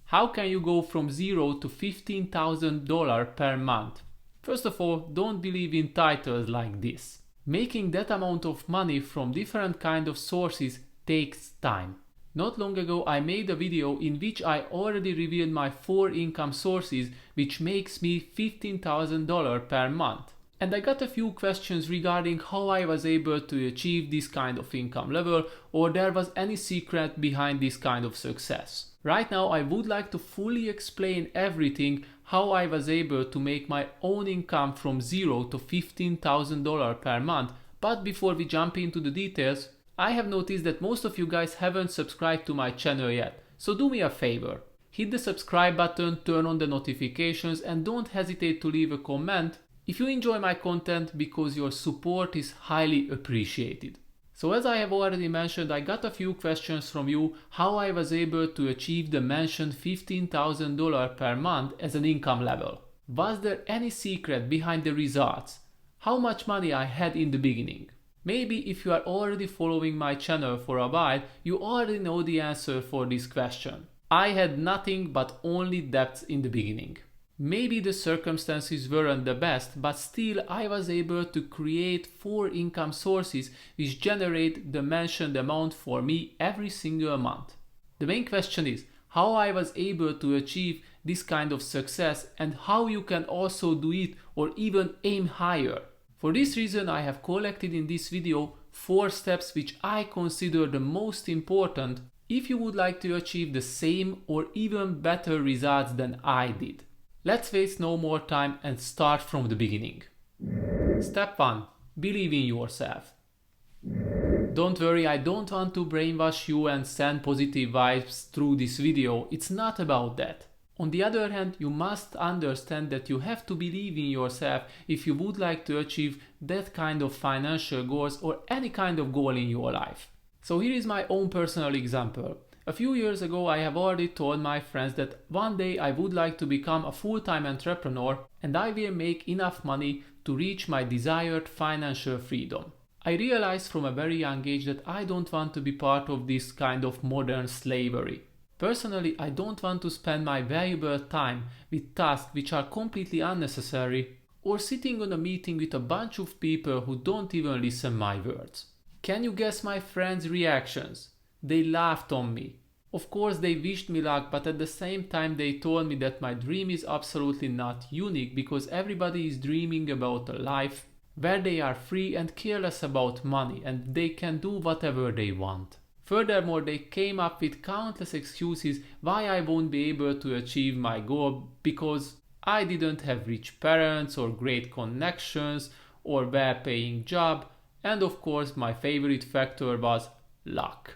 How can you go from $0 to $15,000 per month? First of all, don't believe in titles like this. Making that amount of money from different kind of sources takes time. Not long ago I made a video in which I already revealed my 4 income sources, which makes me $15,000 per month. And I got a few questions regarding how I was able to achieve this kind of income level, or there was any secret behind this kind of success. Right now I would like to fully explain everything, how I was able to make my own income from $0 to $15,000 per month. But before we jump into the details, I have noticed that most of you guys haven't subscribed to my channel yet, so do me a favor. Hit the subscribe button, turn on the notifications, and don't hesitate to leave a comment if you enjoy my content, because your support is highly appreciated. So as I have already mentioned, I got a few questions from you how I was able to achieve the mentioned $15,000 per month as an income level. Was there any secret behind the results? How much money I had in the beginning? Maybe if you are already following my channel for a while, you already know the answer for this question. I had nothing but only debts in the beginning. Maybe the circumstances weren't the best, but still I was able to create 4 income sources which generate the mentioned amount for me every single month. The main question is how I was able to achieve this kind of success and how you can also do it or even aim higher. For this reason I have collected in this video 4 steps which I consider the most important if you would like to achieve the same or even better results than I did. Let's waste no more time and start from the beginning. Step 1. Believe in yourself. Don't worry, I don't want to brainwash you and send positive vibes through this video, it's not about that. On the other hand, you must understand that you have to believe in yourself if you would like to achieve that kind of financial goals or any kind of goal in your life. So here is my own personal example. A few years ago I have already told my friends that one day I would like to become a full-time entrepreneur and I will make enough money to reach my desired financial freedom. I realized from a very young age that I don't want to be part of this kind of modern slavery. Personally, I don't want to spend my valuable time with tasks which are completely unnecessary or sitting on a meeting with a bunch of people who don't even listen my words. Can you guess my friends' reactions? They laughed on me. Of course they wished me luck, but at the same time they told me that my dream is absolutely not unique because everybody is dreaming about a life where they are free and careless about money and they can do whatever they want. Furthermore, they came up with countless excuses why I won't be able to achieve my goal because I didn't have rich parents or great connections or well-paying job, and of course my favorite factor was luck.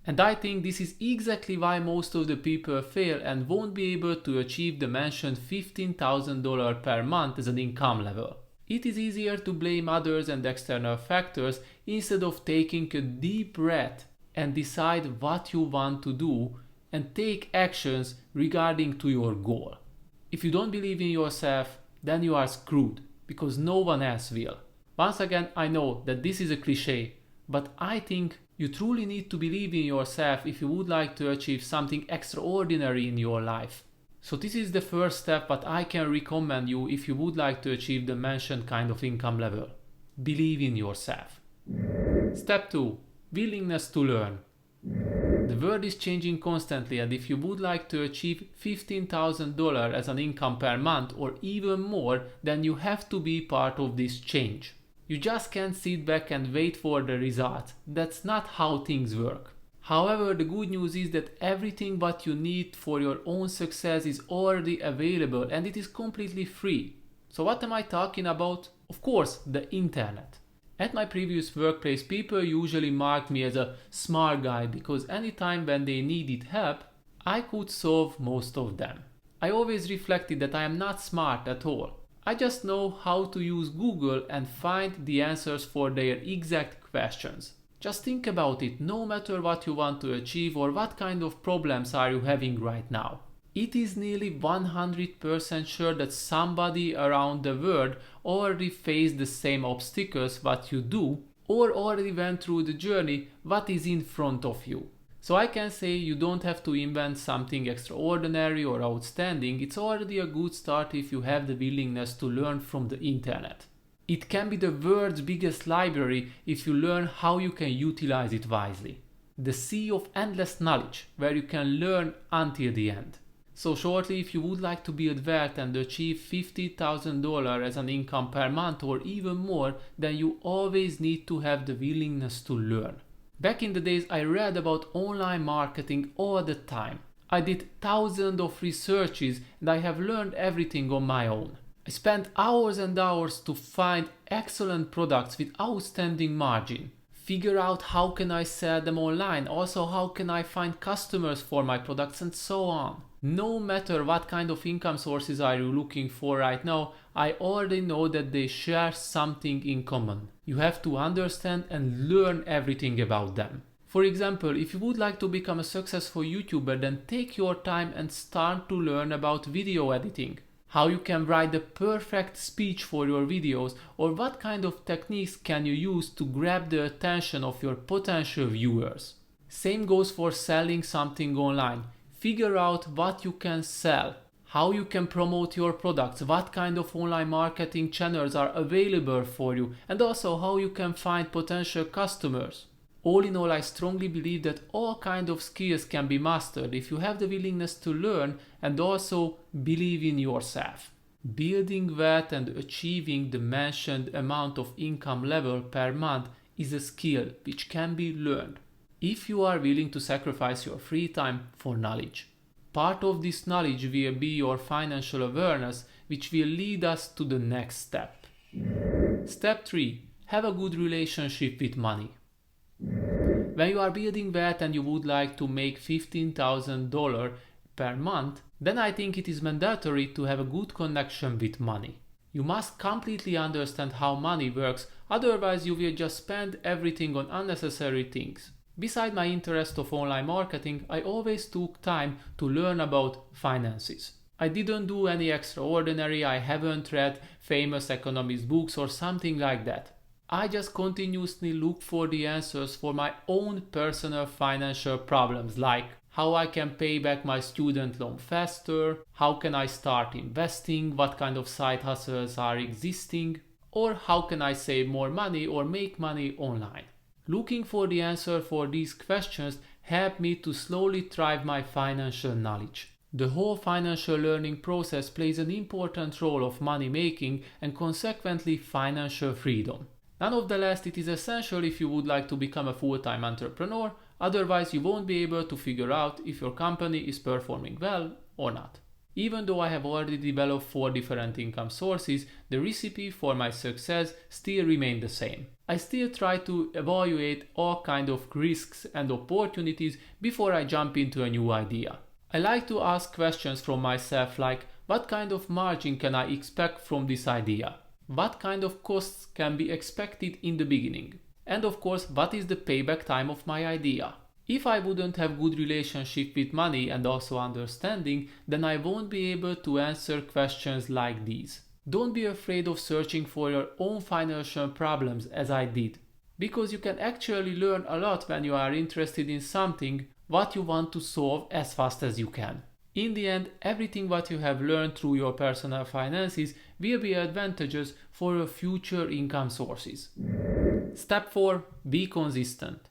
And I think this is exactly why most of the people fail and won't be able to achieve the mentioned $15,000 per month as an income level. It is easier to blame others and external factors instead of taking a deep breath and decide what you want to do and take actions regarding to your goal. If you don't believe in yourself, then you are screwed because no one else will. Once again, I know that this is a cliche, but I think you truly need to believe in yourself if you would like to achieve something extraordinary in your life. So this is the first step that I can recommend you if you would like to achieve the mentioned kind of income level. Believe in yourself. Step 2. Willingness to learn. The world is changing constantly, and if you would like to achieve $15,000 as an income per month or even more, then you have to be part of this change. You just can't sit back and wait for the results. That's not how things work. However, the good news is that everything what you need for your own success is already available and it is completely free. So what am I talking about? Of course, the internet. At my previous workplace, people usually marked me as a smart guy because anytime when they needed help, I could solve most of them. I always reflected that I am not smart at all. I just know how to use Google and find the answers for their exact questions. Just think about it, no matter what you want to achieve or what kind of problems are you having right now. It is nearly 100% sure that somebody around the world already faced the same obstacles what you do or already went through the journey what is in front of you. So I can say you don't have to invent something extraordinary or outstanding. It's already a good start if you have the willingness to learn from the internet. It can be the world's biggest library if you learn how you can utilize it wisely. The sea of endless knowledge where you can learn until the end. So shortly, if you would like to be advert and achieve $50,000 as an income per month or even more, then you always need to have the willingness to learn. Back in the days, I read about online marketing all the time. I did thousands of researches and I have learned everything on my own. I spent hours and hours to find excellent products with outstanding margin. Figure out how can I sell them online, also how can I find customers for my products and so on. No matter what kind of income sources are you looking for right now, I already know that they share something in common. You have to understand and learn everything about them. For example, if you would like to become a successful YouTuber, then take your time and start to learn about video editing. How you can write the perfect speech for your videos, or what kind of techniques can you use to grab the attention of your potential viewers. Same goes for selling something online. Figure out what you can sell, how you can promote your products, what kind of online marketing channels are available for you, and also how you can find potential customers. All in all, I strongly believe that all kinds of skills can be mastered if you have the willingness to learn and also believe in yourself. Building wealth and achieving the mentioned amount of income level per month is a skill which can be learned, if you are willing to sacrifice your free time for knowledge. Part of this knowledge will be your financial awareness, which will lead us to the next step. Step 3. Have a good relationship with money. When you are building wealth and you would like to make $15,000 per month, then I think it is mandatory to have a good connection with money. You must completely understand how money works, otherwise you will just spend everything on unnecessary things. Beside my interest of online marketing, I always took time to learn about finances. I didn't do any extraordinary, I haven't read famous economist books or something like that. I just continuously look for the answers for my own personal financial problems, like how I can pay back my student loan faster, how can I start investing, what kind of side hustles are existing, or how can I save more money or make money online. Looking for the answer for these questions helped me to slowly thrive my financial knowledge. The whole financial learning process plays an important role of money making and consequently financial freedom. Nonetheless, it is essential if you would like to become a full-time entrepreneur, otherwise you won't be able to figure out if your company is performing well or not. Even though I have already developed 4 different income sources, the recipe for my success still remains the same. I still try to evaluate all kinds of risks and opportunities before I jump into a new idea. I like to ask questions from myself like, what kind of margin can I expect from this idea? What kind of costs can be expected in the beginning? And of course, what is the payback time of my idea? If I wouldn't have good relationship with money and also understanding, then I won't be able to answer questions like these. Don't be afraid of searching for your own financial problems as I did, because you can actually learn a lot when you are interested in something what you want to solve as fast as you can. In the end, everything what you have learned through your personal finances will be advantageous for your future income sources. Step 4. Be consistent.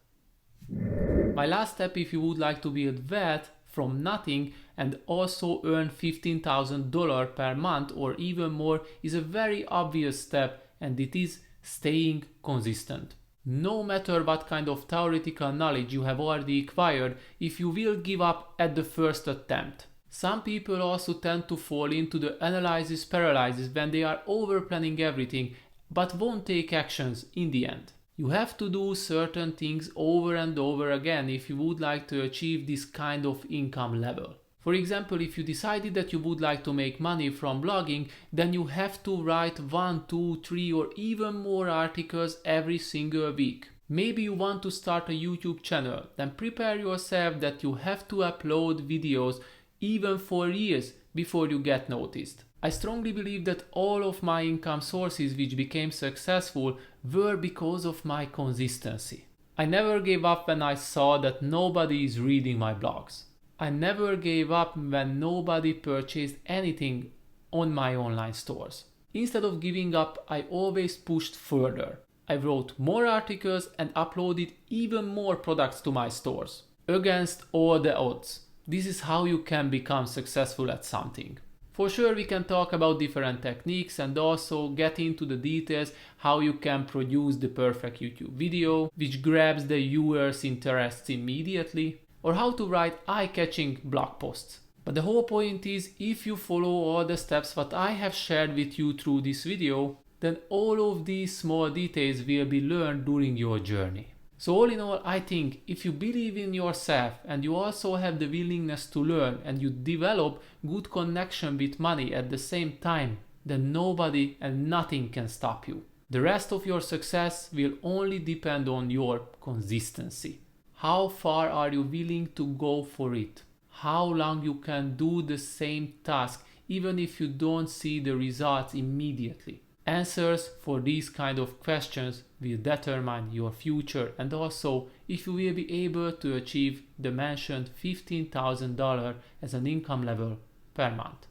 My last step, if you would like to build wealth from nothing and also earn $15,000 per month or even more, is a very obvious step, and it is staying consistent. No matter what kind of theoretical knowledge you have already acquired, if you will give up at the first attempt. Some people also tend to fall into the analysis paralysis when they are over-planning everything but won't take actions in the end. You have to do certain things over and over again if you would like to achieve this kind of income level. For example, if you decided that you would like to make money from blogging, then you have to write 1, 2, 3 or even more articles every single week. Maybe you want to start a YouTube channel, then prepare yourself that you have to upload videos even for years before you get noticed. I strongly believe that all of my income sources which became successful were because of my consistency. I never gave up when I saw that nobody is reading my blogs. I never gave up when nobody purchased anything on my online stores. Instead of giving up, I always pushed further. I wrote more articles and uploaded even more products to my stores. Against all the odds. This is how you can become successful at something. For sure, we can talk about different techniques and also get into the details how you can produce the perfect YouTube video which grabs the viewer's interests immediately, or how to write eye-catching blog posts. But the whole point is, if you follow all the steps that I have shared with you through this video, then all of these small details will be learned during your journey. So all in all, I think if you believe in yourself and you also have the willingness to learn and you develop good connection with money at the same time, then nobody and nothing can stop you. The rest of your success will only depend on your consistency. How far are you willing to go for it? How long you can do the same task even if you don't see the results immediately? Answers for these kind of questions will determine your future and also if you will be able to achieve the mentioned $15,000 as an income level per month.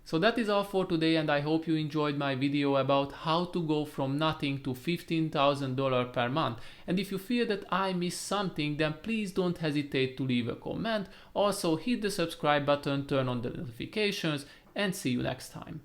So that is all for today, and I hope you enjoyed my video about how to go from nothing to $15,000 per month. And if you feel that I missed something, then please don't hesitate to leave a comment. Also hit the subscribe button, turn on the notifications, and see you next time.